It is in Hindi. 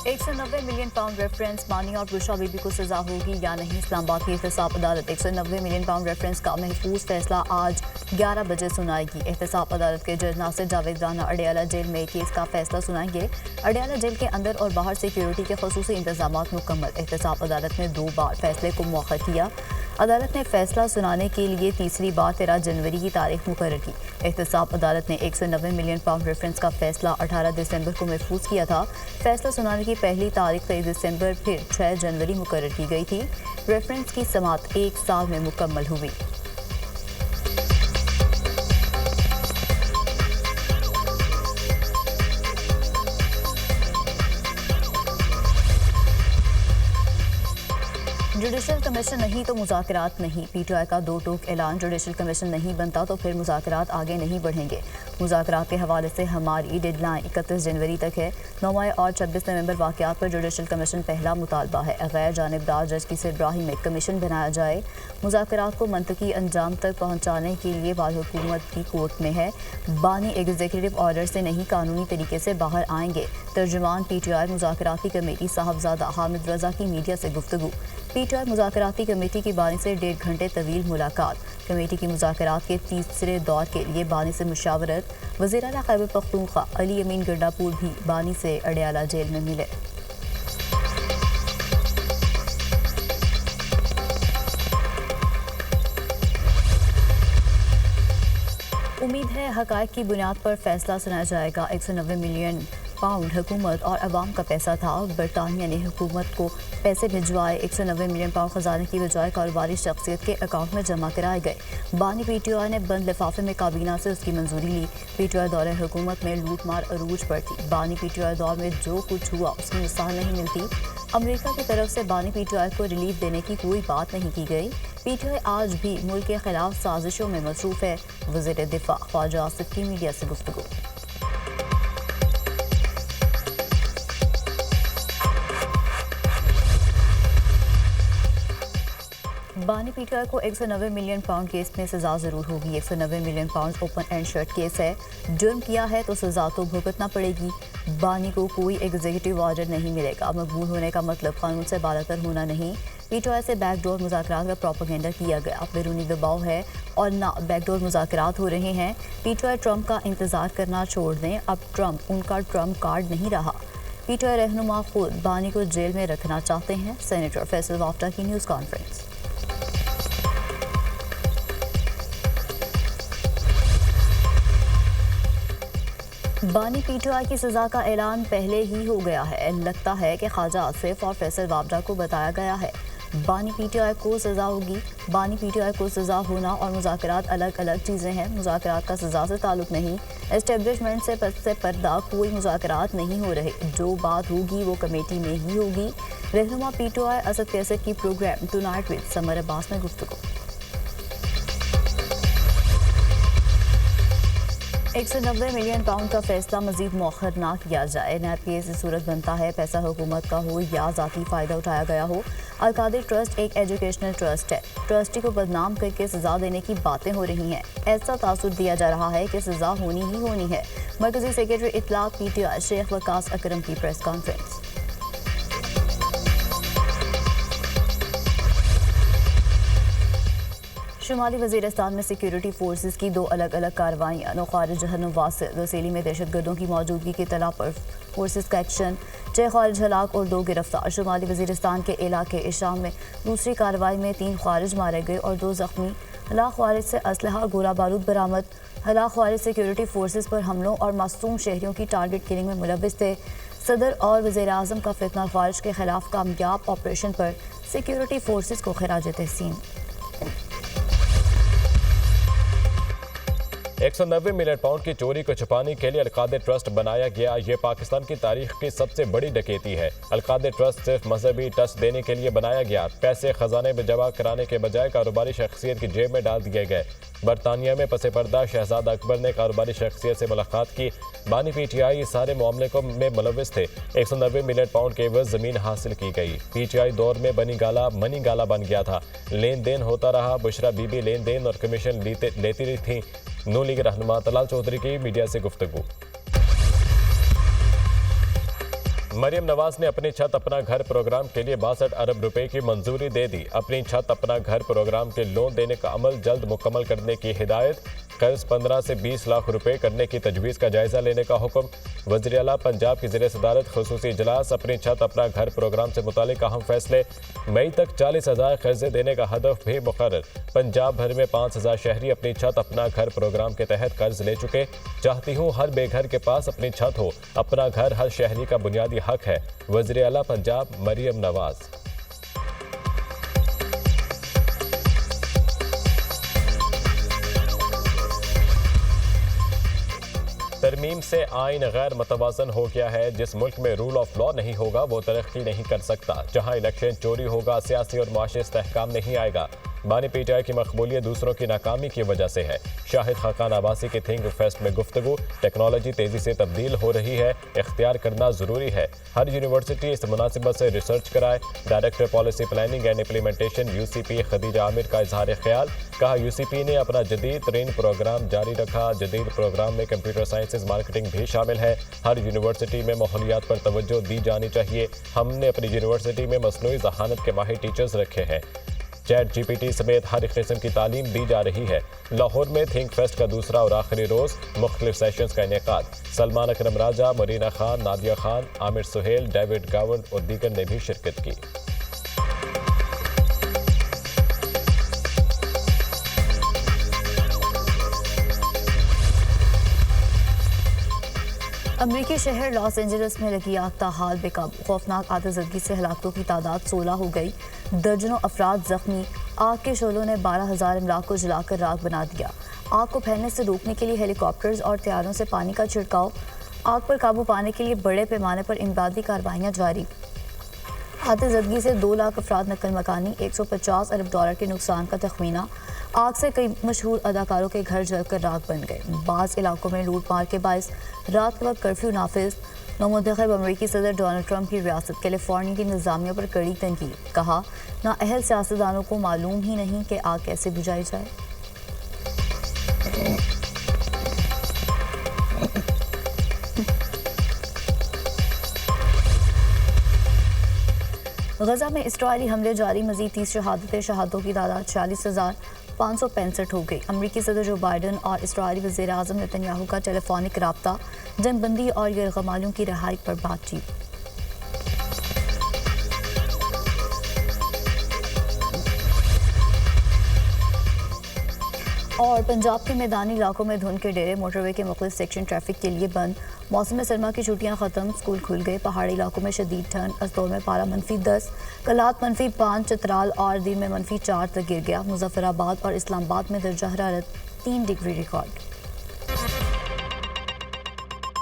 190 मिलियन पाउंड रेफरेंस मानी और बुशरा बीबी को सजा होगी या नहीं। इस्लामाबाद की एहतसाब अदालत 190 मिलियन पाउंड रेफरेंस का महफूज फैसला आज 11 बजे सुनाएगी। एहतसाब अदालत के जज नासिर जावेद राना अडयाला जेल में केस का फैसला सुनाएंगे। अडयाला जेल के अंदर और बाहर सिक्योरिटी के खसूसी इंतजाम मुकम्मल। एहतसाब अदालत ने 2 बार फैसले को मौखर किया। अदालत ने फैसला सुनाने के लिए तीसरी बार 13 जनवरी की तारीख मुकर्रर की। एहतसाब अदालत ने 190 मिलियन पाउंड रेफरेंस का फैसला 18 दिसंबर को महफूज किया था। फैसला सुनाने की पहली तारीख 23 दिसंबर फिर 6 जनवरी मुकर्रर की गई थी। रेफरेंस की समाअत 1 साल में मुकम्मल हुई। जुडिशल कमीशन नहीं तो मुज़ाकरात नहीं। पीटीआई का 2 टूक ऐलान। जुडिशल कमीशन नहीं बनता तो फिर मुज़ाकरात आगे नहीं बढ़ेंगे। मुज़ाकरात के हवाले से हमारी डेडलाइन 31 जनवरी तक है। 9 और 26 नवंबर वाक़यात पर जुडिशल कमीशन पहला मुतालबा है। गैर जानिबदार जज की सरबराही में कमीशन बनाया जाए। मुज़ाकरात को मंतकी अंजाम तक पहुँचाने के लिए वाल हुकूमत की कोर्ट में है। बानी एग्जीक्यूटिव ऑर्डर से नहीं कानूनी तरीके से बाहर आएंगे। तर्जुमान पीटीआई मुज़ाकराती कमेटी साहबजादा हामिद रजा की मीडिया से गुफ्तगू। पीटीआई मुज़ाकराती कमेटी की बानी से 1.5 घंटे तवील मुलाकात। कमेटी की मुज़ाकरात के तीसरे दौर के लिए बानी से मुशावरत। वज़ीर आला खैबर पख्तूनख्वा अली अमीन गड्डापुर भी बानी से अडयाला जेल में मिले। उम्मीद है हक़ाइक़ की बुनियाद पर फैसला सुनाया जाएगा। 190 मिलियन पाउंड हुकूमत और अवाम का पैसा था। बरतानिया ने हुकूमत को पैसे भिजवाए। 190 मिलियन पाउंड खजाने की बजाय कारोबारी शख्सियत के अकाउंट में जमा कराए गए। बानी पीटीआई ने बंद लिफाफे में काबीना से उसकी मंजूरी ली। पीटीआई दौरे हुकूमत में लूटमार अरूज पर थी। बानी पीटीआई दौर में जो कुछ हुआ उसकी मिसाल नहीं मिलती। अमेरिका की तरफ से बानी पीटीआई को रिलीफ देने की कोई बात नहीं की गई। पीटीआई आज भी मुल्क के खिलाफ साजिशों में मसरूफ है। वज़ीर दिफा ख्वाजा आसिफ की मीडिया से गुफ्तगू। बानी पीटीआई को 190 मिलियन पाउंड केस में सजा जरूर होगी। 190 million pound open and shut case है। जुर्म किया है तो सजा तो भुगतना पड़ेगी। बानी को कोई एग्जीक्यूटिव ऑर्डर नहीं मिलेगा। मकबूल होने का मतलब कानून से बालातर होना नहीं। पीटीआई से बैकडोर मुज़ाकरात का प्रोपेगेंडा किया गया। बैरूनी दबाव है और ना बैकडोर मुज़ाकरात हो रहे हैं। पीटीआई ट्रंप का इंतजार करना छोड़ दें। अब ट्रंप उनका ट्रंप कार्ड नहीं रहा। पीटीआई रहनुमा खुद बानी को जेल में रखना चाहते हैं। सेनेटर फैसल वाफ्टा की न्यूज़ कॉन्फ्रेंस। बानी पीटीआई की सज़ा का ऐलान पहले ही हो गया है। लगता है कि ख्वाजा आसिफ और फैसल वाफ्टा को बताया गया है बानी पीटीआई को सज़ा होगी। बानी पीटीआई को सज़ा होना और मुज़ाकरात अलग अलग चीज़ें हैं। मुज़ाकरात का सज़ा से ताल्लुक़ नहीं। एस्टेब्लिशमेंट से पर्दा कोई मुज़ाकरात नहीं हो रहे। जो बात होगी वो कमेटी में ही होगी। रहनुमा पीटीआई असद कैसर की programme tonight with Samar Abbas में गुफ्तगू। 190 मिलियन पाउंड का फैसला मजीद मौखर ना किया जाए। नैब की ऐसी सूरत बनता है पैसा हुकूमत का हो या ज़ाती फ़ायदा उठाया गया हो। अलकादिर ट्रस्ट एक एजुकेशनल ट्रस्ट है। ट्रस्टी को बदनाम करके सज़ा देने की बातें हो रही हैं। ऐसा तासुर दिया जा रहा है कि सज़ा होनी ही होनी है। मरकज़ी सेक्रेटरी इत्तलात पीटीआई शेख वकास अकरम की प्रेस कॉन्फ्रेंस। शुमाली वज़ीरिस्तान में सिक्योरिटी फोर्सेस की 2 अलग अलग कार्रवाइयाँ। ख़ारिज वासिल वसीली में दहशतगर्दों की मौजूदगी की तला पर फोर्सेस का एक्शन। 6 ख़ारिज हलाक और 2 गिरफ्तार। शुमाली वज़ीरिस्तान के इलाके इशाम में दूसरी कार्रवाई में 3 ख़ारिज मारे गए और 2 ज़ख्मी। हलाक ख़ारिज से असलहा और गोला बारूद बरामद। हलाक ख़ारिज सिक्योरिटी फोर्सेस पर हमलों और मासूम शहरियों की टारगेट किलिंग में मुलव्विस थे। सदर और वज़ीर आज़म का फितना ख़ारिज के खिलाफ कामयाब ऑपरेशन पर सिक्योरिटी फोर्सेस को खिराज तहसीन। 190 मिलियन पाउंड की चोरी को छुपाने के लिए अलकादिर ट्रस्ट बनाया गया। ये पाकिस्तान की तारीख की सबसे बड़ी डकैती है। अलकादिर ट्रस्ट सिर्फ मजहबी टच देने के लिए बनाया गया। पैसे खजाने में जमा कराने के बजाय कारोबारी शख्सियत की जेब में डाल दिए गए। बरतानिया में पसे पर्दा शहजादा अकबर ने कारोबारी शख्सियत से मुलाकात की। बानी पीटीआई इस सारे मामले को में मुलव्विस थे। 190 मिलियन पाउंड के एवज जमीन हासिल की गई। पीटीआई दौर में मनी गाला बन गया था। लेन देन होता रहा। बुशरा बीबी लेन देन और कमीशन लेती रही थी। नू लीग रहनुमा तलाल चौधरी की मीडिया से गुफ्तगू। मरियम नवाज ने अपनी छत अपना घर प्रोग्राम के लिए 62 अरब रुपए की मंजूरी दे दी। अपनी छत अपना घर प्रोग्राम के लोन देने का अमल जल्द मुकम्मल करने की हिदायत। कर्ज 15 से 20 लाख रुपए करने की तजवीज़ का जायजा लेने का हुक्म। वज़ीर आला पंजाब की ज़ेर सदारत खुसूसी इजलास। अपनी छत अपना घर प्रोग्राम से मुतालिक अहम फैसले। मई तक 40,000 कर्जे देने का हदफ भी मुकर्रर। पंजाब भर में 5,000 शहरी अपनी छत अपना घर प्रोग्राम के तहत कर्ज ले चुके। चाहती हूँ हर बेघर के पास अपनी छत हो। अपना घर हर शहरी का बुनियादी हक है। वज़ीर आला पंजाब मरियम नवाज। तरमीम से आइन गैर मतवाजन हो गया है। जिस मुल्क में रूल ऑफ लॉ नहीं होगा वो तरक्की नहीं कर सकता। जहां इलेक्शन चोरी होगा, सियासी और माशी इस्तेहकाम नहीं आएगा। बानी पीटीआई की मकबूलियत दूसरों की नाकामी की वजह से है। शाहिद खाकान आबासी की थिंक फेस्ट में गुफ्तगू। टेक्नोलॉजी तेजी से तब्दील हो रही है, इख्तियार करना ज़रूरी है। हर यूनिवर्सिटी इस मुनासिबत से रिसर्च कराए। Director policy planning and implementation UCP Khadija Aamir का इजहार ख्याल। कहा यूसीपी ने अपना जदीद तरीन प्रोग्राम जारी रखा। जदीद प्रोग्राम में कंप्यूटर साइंसेज मार्केटिंग भी शामिल है। हर यूनिवर्सिटी में माहौलियात पर तवज्जो दी जानी चाहिए। हमने अपनी यूनिवर्सिटी में मसनूई ज़हानत के माहिर टीचर्स रखे हैं। चैट जीपीटी समेत हर किस्म की तालीम दी जा रही है। लाहौर में थिंक फेस्ट का दूसरा और आखिरी रोज़ मुख्तलिफ सेशंस का इनेकाद। सलमान अकरम राजा, मरीना खान, नादिया खान, आमिर सुहेल, डेविड गावन और दीगर ने भी शिरकत की। अमरीकी शहर लॉस एंजलिस में लगी आग ताहाल बेकाबू। खौफनाक आतिशज़दगी से हलाकतों की तादाद 16 हो गई। दर्जनों अफराद जख्मी। आग के शोलों ने 12,000 इमलाक को जलाकर राख बना दिया। आग को फैलने से रोकने के लिए हेलीकॉप्टर्स और तैयारों से पानी का छिड़काव। आग पर काबू पाने के लिए बड़े पैमाने पर इमदादी कार्रवाइयाँ जारी। आतिशज़दगी से 2 लाख अफराद नकल मकानी। 150 अरब डॉलर के नुकसान का तखमीना। आग से कई मशहूर अदाकारों के घर जलकर राख बन गए। बाज़ इलाकों में लूट मार के बायस रात के वक्त कर्फ्यू नाफिज। नौमुंतखब अमरीकी सदर डोनाल्ड ट्रंप की रियासत कैलिफोर्निया की निज़ामिया पर कड़ी तनकीद। कहा नाअहल सियासतदानों को मालूम ही नहीं कि आग कैसे बुझाई जाए। गजा में इस्राइली हमले जारी। मजीद 30 शहादतों की तादाद 40,565 हो गई। अमरीकी सदर जो बाइडन और इस्राइली वज़ीर आज़म नेतन्याहू का टेलीफोनिक रब्ता। जंगबंदी और यरगमालियों की रिहाई पर बातचीत। और पंजाब के मैदानी इलाकों में धुंध के डेरे। मोटरवे के मुख्तलिफ सेक्शन ट्रैफिक के लिए बंद। मौसम सरमा की छुट्टियां खत्म, स्कूल खुल गए। पहाड़ी इलाकों में शदीद ठंड। अस्तौर में पारा -10, कलात -5, चित्राल और दिन में -4 तक गिर गया। मुजफ्फराबाद और इस्लामाबाद में दर्जा हरारत 3 डिग्री रिकॉर्ड।